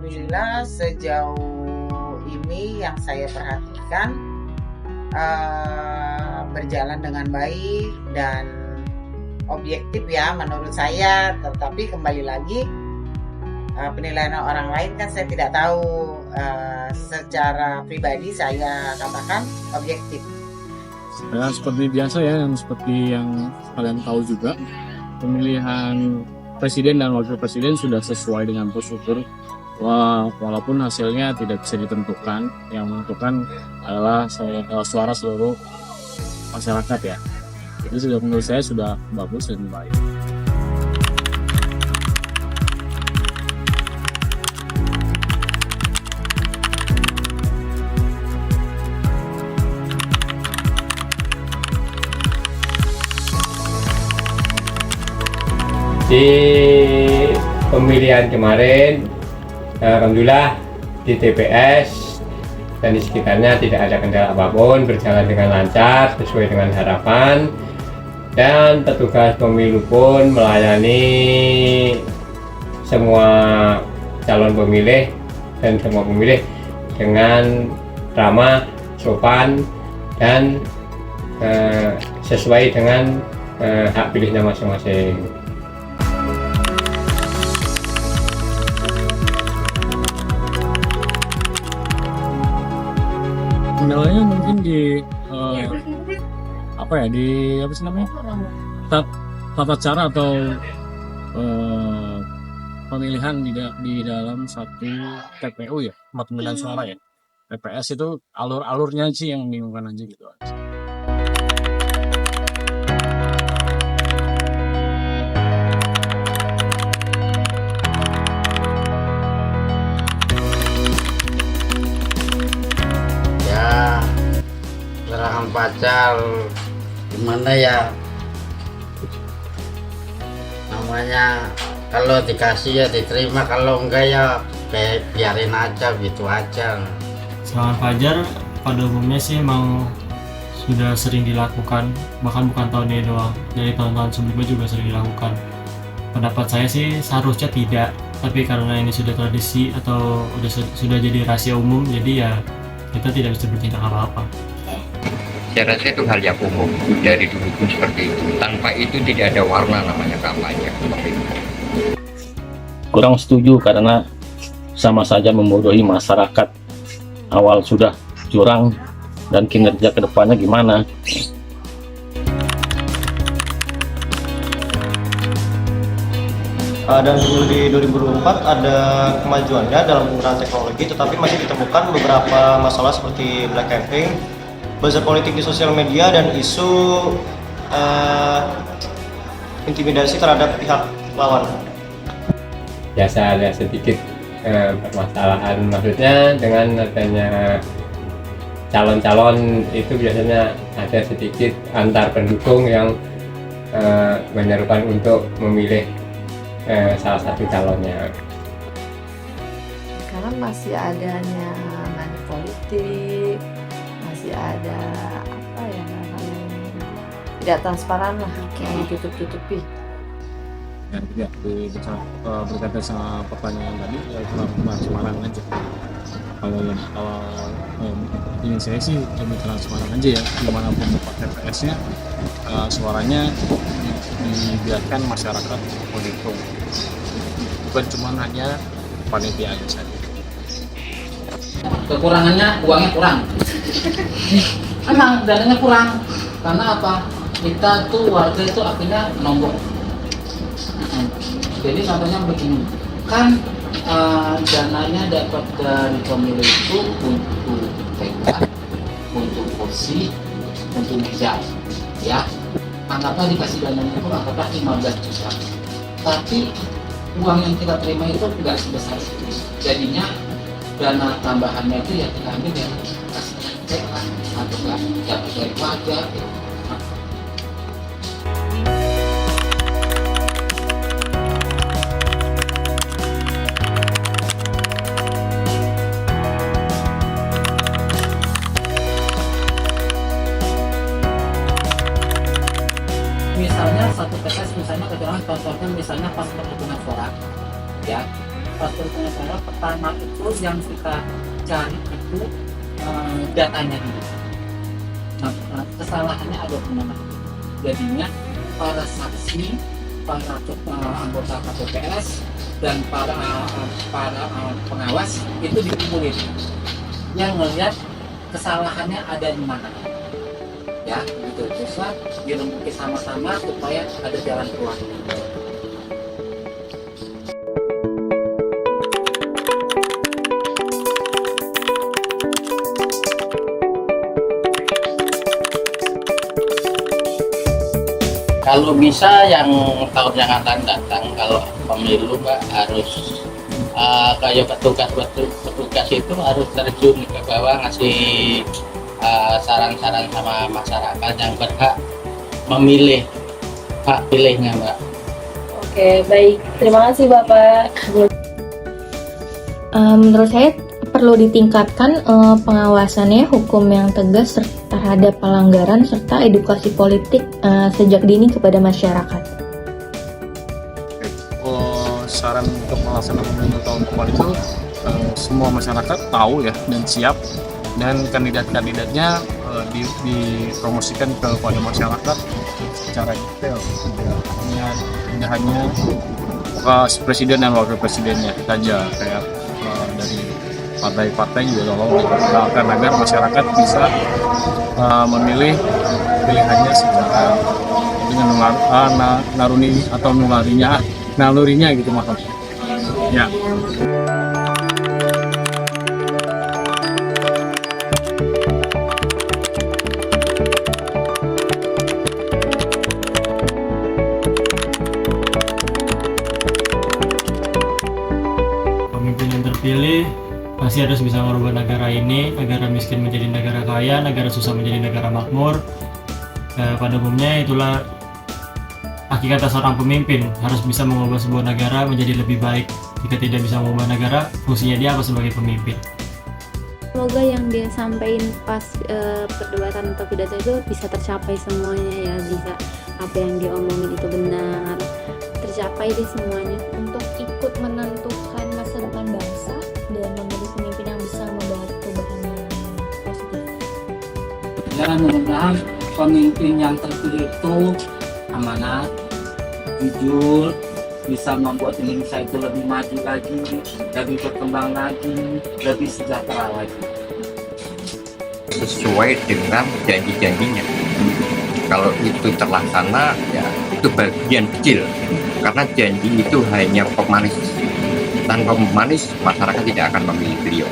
alhamdulillah sejauh ini yang saya perhatikan berjalan dengan baik dan objektif ya menurut saya. Tetapi kembali lagi penilaian orang lain kan saya tidak tahu. Secara pribadi saya katakan objektif. Ya, seperti biasa ya, yang seperti yang kalian tahu juga, pemilihan presiden dan wakil presiden sudah sesuai dengan prosedur. Walaupun hasilnya tidak bisa ditentukan, yang menentukan adalah suara seluruh masyarakat ya. Jadi sudah, menurut saya sudah bagus dan baik. Di pemilihan kemarin, alhamdulillah di TPS dan di sekitarnya tidak ada kendala apapun, berjalan dengan lancar sesuai dengan harapan, dan petugas pemilu pun melayani semua calon pemilih dan semua pemilih dengan ramah, sopan, dan sesuai dengan hak pilihnya masing-masing. Kendalanya mungkin di tata cara atau pemilihan di dalam satu TPU ya, tempat pemilihan suara ya. TPS itu alurnya sih yang membingungkan aja gitu. Larangan pacar gimana ya, namanya kalau dikasih ya diterima, kalau enggak ya kayak biarin aja gitu aja. Serangan fajar pada umumnya sih emang sudah sering dilakukan, bahkan bukan tahun ini doang, dari tahun-tahun sebelumnya juga sering dilakukan. Pendapat saya sih seharusnya tidak, tapi karena ini sudah tradisi atau sudah jadi rahasia umum, jadi ya kita tidak bisa bertindak apa-apa. Saya rasa itu hal yang umum, dari dulu pun seperti itu. Tanpa itu tidak ada warna namanya kampanye. Kurang setuju karena sama saja membodohi masyarakat. Awal sudah curang dan kinerja kedepannya gimana? Dan dulu di 2024 ada kemajuannya dalam penggunaan teknologi, tetapi masih ditemukan beberapa masalah seperti black campaign, buzzer politik di sosial media, dan isu intimidasi terhadap pihak lawan. Biasa ada sedikit permasalahan, maksudnya dengan adanya calon-calon itu biasanya ada sedikit antar pendukung yang menyerukan untuk memilih salah satu calonnya. Sekarang masih adanya money politik, masih ada apa ya, hal-hal yang tidak transparan lah, yang ditutup-tutupi. Dan tidak berkaitan sama pertanyaan tadi, ya transparan aja. Kalau ini saya sih lebih transparan aja ya, dimanapun tempat TPS-nya, suaranya dibiarkan masyarakat menghitung, bukan cuma hanya panitia aja saja. Kekurangannya uangnya kurang. Emang dananya kurang. Karena apa? Kita tuh warga itu akhirnya nombok. Jadi contohnya begini, kan dananya dapat dari pemilu itu untuk TK, untuk kursi, untuk meja, ya. Anggaplah dikasih dananya itu anggaplah 15 juta. Tapi uang yang kita terima itu enggak sebesar itu. Jadinya dana tambahannya itu ya kita ambil dari kasih TK atau enggak dapat dari warga gitu. Misalnya satu TPS, misalnya kecuali contohnya misalnya pas penghitungan suara, ya infrastruktur negara, pertama itu yang kita cari itu datanya dulu. Nah, kesalahannya ada di mana? Jadinya para saksi, para anggota KPPS dan para pengawas itu dikumpulin. Yang melihat kesalahannya ada di mana, ya gitu. Terus dirembuki sama-sama supaya ada jalan keluar. Kalau bisa yang tahun yang akan datang, kalau pemilu Mbak harus kayak petugas itu harus terjun ke bawah ngasih saran-saran sama masyarakat yang berhak memilih, hak pilihnya Mbak. Oke, baik. Terima kasih Bapak. Menurut saya perlu ditingkatkan pengawasannya, hukum yang tegas terhadap pelanggaran serta edukasi politik sejak dini kepada masyarakat. Saran untuk melaksanakan pemilu tahun depan itu semua masyarakat tahu ya dan siap, dan kandidat-kandidatnya dipromosikan kepada masyarakat secara detail, tidak hanya presiden dan wakil presidennya saja, kayak dari partai-partai juga tolong dikenalkan agar masyarakat bisa memilih pilihannya secara dengan naruni atau nalurinya gitu maksudnya. Ya. Pemimpin yang terpilih pasti harus bisa merubah negara ini, negara miskin menjadi negara kaya, negara susah menjadi negara makmur. Pada umumnya itulah hakikat seorang pemimpin, harus bisa mengubah sebuah negara menjadi lebih baik. Jika tidak bisa mengubah negara, fungsinya dia apa sebagai pemimpin? Semoga yang dia sampaikan pas perdebatan atau pidato itu bisa tercapai semuanya ya, bisa apa yang dia omongin itu benar, tercapai deh semuanya. Untuk ikut menentukan masa depan bangsa dan memilih pemimpin yang bisa membawa perubahan yang positif. Dan mudah-mudahan pemimpin yang terpilih itu amanat, jujur, bisa membuat Indonesia itu lebih maju lagi, lebih berkembang lagi, lebih sejahtera lagi. Sesuai dengan janji-janjinya. Kalau itu terlaksana, ya itu bagian kecil. Karena janji itu hanya pemanis. Tanpa pemanis, masyarakat tidak akan memilih beliau.